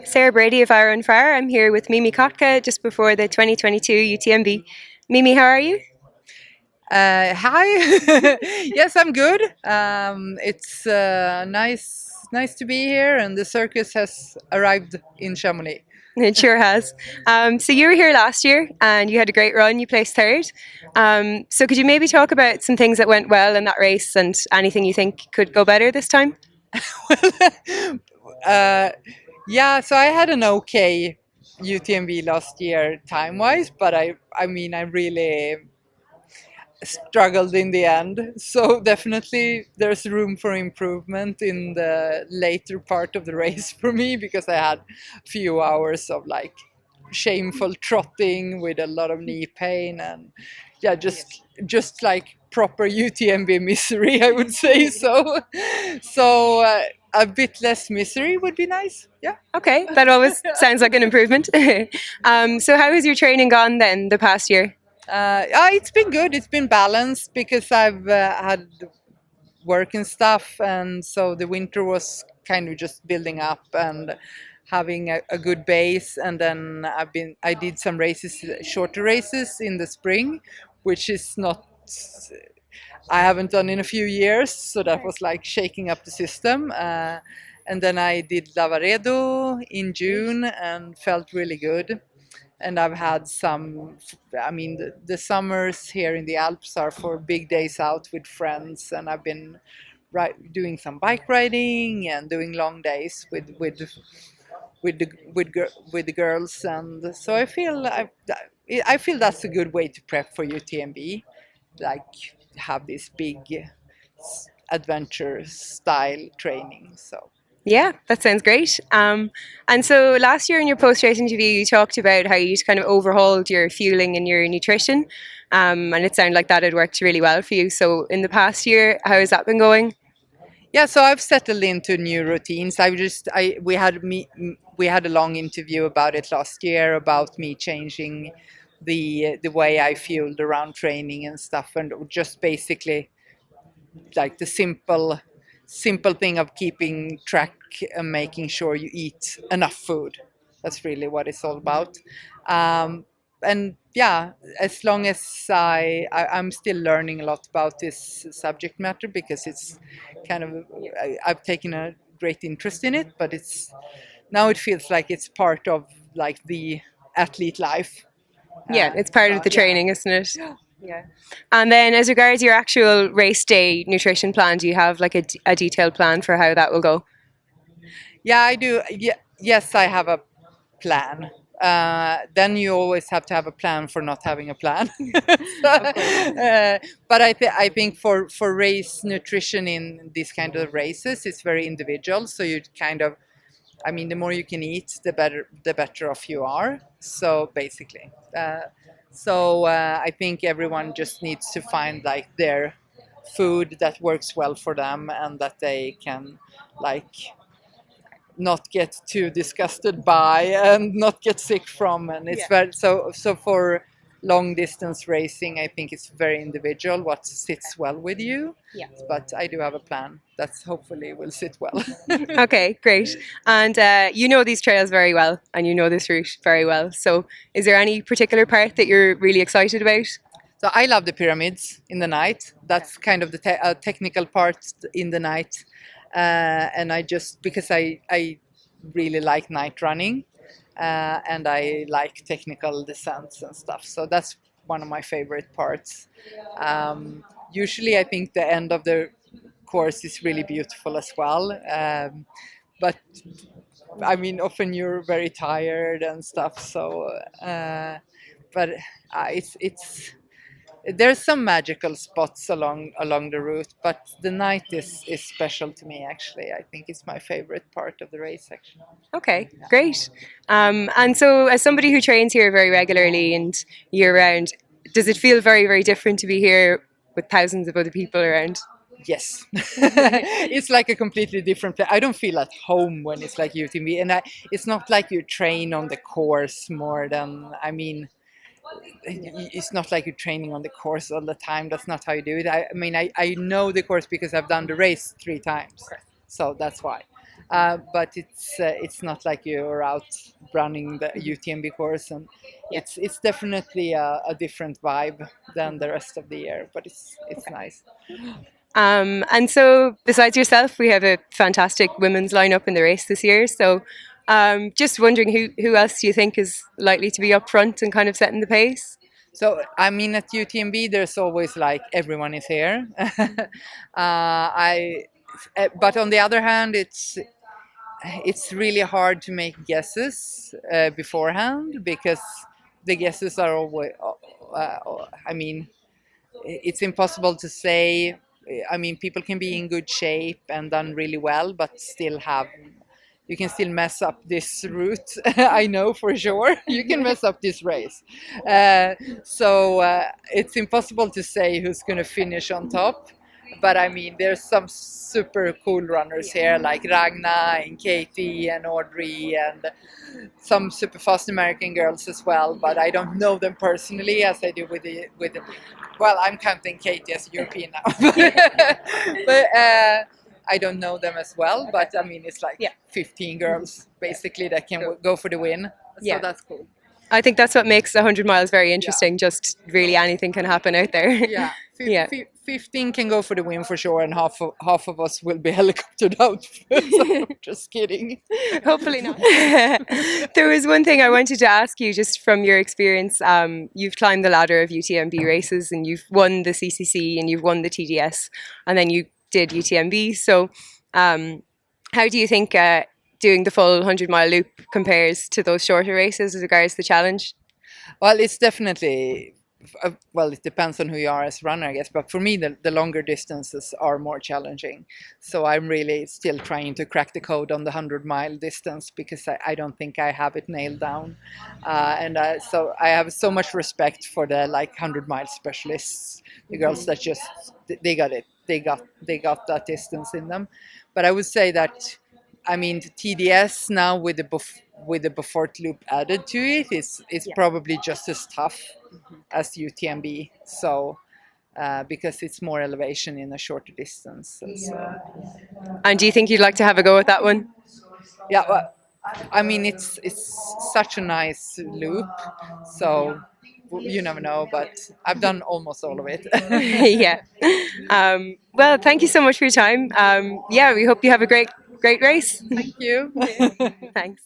Sarah Brady of Our Own Fire. I'm here with Mimmi Kotka just before the 2022 UTMB. Mimi, how are you? Hi. Yes, I'm good. It's nice to be here, and the circus has arrived in Chamonix. It sure has. So you were here last year and you had a great run. You placed third. So could you maybe talk about some things that went well in that race and anything you think could go better this time? uh, yeah, so I had an okay UTMB last year time-wise, but I really struggled in the end. So definitely there's room for improvement in the later part of the race for me, because I had a few hours of like shameful trotting with a lot of knee pain, and yeah, just like proper UTMB misery, I would say. So a bit less misery would be nice. Yeah. Okay, that always sounds like an improvement. So how has your training gone then the past year? It's been good. It's been balanced because I've had work and stuff, and so the winter was kind of just building up and having a good base. And then I did some races, shorter races in the spring, which is not I haven't done in a few years. So that was like shaking up the system. And then I did Lavaredo in June and felt really good. And I've had some, I mean, the summers here in the Alps are for big days out with friends, and I've been doing some bike riding and doing long days with the girls. And so I feel that's a good way to prep for UTMB, like have this big adventure style training. So Yeah, that sounds great. And so last year in your post-race interview, you talked about how you kind of overhauled your fueling and your nutrition, and it sounded like that had worked really well for you. So in the past year, how has that been going? yeah, so I've settled into new routines. We had a long interview about it last year, about me changing the way I fueled around training and stuff, and just basically like the simple thing of keeping track and making sure you eat enough food. That's really what it's all about. And yeah, as long as I'm still learning a lot about this subject matter, because it's kind of I've taken a great interest in it, but it's now it feels like it's part of like the athlete life. Yeah, it's part of the Yeah. training, isn't it? Yeah. And then, as regards your actual race day nutrition plan, do you have like a detailed plan for how that will go? Yeah, I do. Yeah, yes, I have a plan. Then you always have to have a plan for not having a plan. But I think for race nutrition in these kind of races, it's very individual. So you kind of, I mean, the more you can eat, the better off you are. So basically, I think everyone just needs to find like their food that works well for them, and that they can like not get too disgusted by and not get sick from. And it's very so for long distance racing, I think it's very individual what sits well with you. Yeah. But I do have a plan that's hopefully will sit well. Okay, great. And you know these trails very well, and you know this route very well. So, is there any particular part that you're really excited about? So I love the pyramids in the night. That's kind of the technical part in the night. And I just, because I really like night running, and I like technical descents and stuff. So that's one of my favorite parts. Usually I think the end of the course is really beautiful as well. But I mean, often you're very tired and stuff. So, but it's there's some magical spots along the route, but the night is special to me. Actually, I think it's my favorite part of the race. Actually, Okay, great. And so, as somebody who trains here very regularly and year round, does it feel very, very different to be here with thousands of other people around? yes, it's like a completely different place. I don't feel at home when it's like UTMB, and it's not like you train on the course more than, I mean, it's not like you're training on the course all the time. That's not how you do it. I mean, I know the course because I've done the race 3 times, so that's why. but it's not like you're out running the UTMB course, and it's definitely a different vibe than the rest of the year. But it's nice. And so, besides yourself, we have a fantastic women's lineup in the race this year. So, just wondering who else do you think is likely to be up front and kind of setting the pace? So I mean, at UTMB, there's always like everyone is here. But on the other hand, it's really hard to make guesses beforehand because the guesses are always. I mean, it's impossible to say. I mean, people can be in good shape and done really well, but still have. You can still mess up this route. I know for sure. You can mess up this race. So it's impossible to say who's going to finish on top. But I mean, there's some super cool runners here, like Ragna and Katie and Audrey, and some super fast American girls as well. But I don't know them personally, as I do with. Well, I'm counting Katie as European now, but I don't know them as well. But I mean, it's like 15 girls basically that can go for the win. So that's cool. I think that's what makes 100 miles very interesting. Just really anything can happen out there. Yeah. 15 can go for the win for sure, and half of us will be helicoptered out. So, just kidding. Hopefully not. There was one thing I wanted to ask you, just from your experience. You've climbed the ladder of UTMB races, and you've won the CCC, and you've won the TDS, and then you did UTMB. So, how do you think doing the full 100-mile loop compares to those shorter races as regards the challenge? Well, it's definitely. Well, it depends on who you are as a runner, I guess. But for me, the longer distances are more challenging. So I'm really still trying to crack the code on the 100-mile distance because I don't think I have it nailed down. So I have so much respect for the 100-mile specialists, the girls that just they got it. They got that distance in them. But I would say that, I mean, the TDS now with the Beaufort loop added to it, it's probably just as tough as UTMB. So because it's more elevation in a shorter distance. So. And do you think you'd like to have a go at that one? Yeah, well, I mean, it's such a nice loop. So you never know, but I've done almost all of it. Yeah. Well, thank you so much for your time. Yeah, we hope you have a great race. Thank you. Thanks.